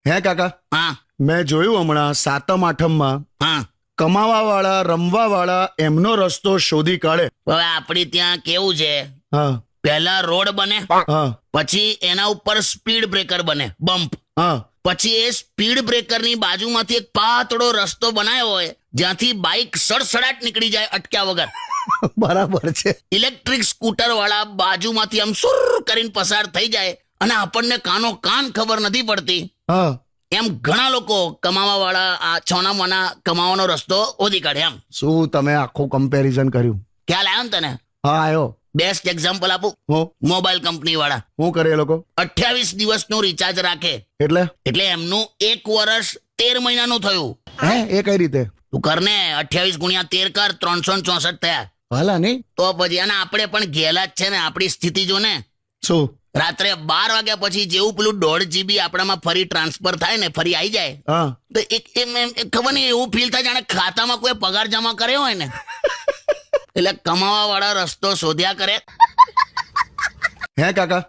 હે કાકા, હા મેં જોયું હમણાં સાતમ આઠમમાં હા કમાવા વાળા રમવા વાળા એમનો રસ્તો શોધી કાઢે. હવે આપણી ત્યાં કેવું છે, હા પહેલા રોડ બને, હા પછી એના ઉપર સ્પીડ બ્રેકર બને, બમ્પ. હા પછી એ સ્પીડ બ્રેકરની બાજુમાંથી એક પાતળો રસ્તો બનાવ્યો હોય જ્યાંથી બાઇક સડસડાટ નીકળી જાય અટક્યા વગર. બરાબર છે. ઇલેક્ટ્રિક સ્કૂટર વાળા બાજુમાંથી આમ સુર કરીને પસાર થઈ જાય અને આપણને કાનો કાન ખબર નથી પડતી. હા એમ ઘણા લોકો કમાવા વાળા આ છોના મોના કમાવાનો રસ્તો ઓધી કાઢે. એમ શું તમે આખું કમ્પેરિઝન કર્યું? ખ્યાલ આવ્યો ને તને? હા આવ્યો. બેસ્ટ એક્ઝામ્પલ આપું. હું મોબાઈલ કંપની વાળા શું કરે એ લોકો? 28 દિવસનું રિચાર્જ રાખે એટલે એટલે એમનું 1 વર્ષ 13 મહિનાનું થયું. હે એ કઈ રીતે? તું કરને 28 ગુણ્યા 13 કર, 364 થયા. ભલા નહીં. તો પછી અને આપણે પણ ઘેલા જ છે ને. આપણી સ્થિતિ જો ને, શું? રાત્રે 12 વાગ્યા પછી જેવું પેલું 1.5 GB આપણામાં ફરી ટ્રાન્સફર થાય ને, ફરી આવી જાય હા તો ખબર નહીં એવું ફીલ થાય જાણે ખાતામાં કોઈ પગાર જમા કર્યો હોય ને. એટલે કમાવા વાળા રસ્તો શોધ્યા કરે. હે કાકા,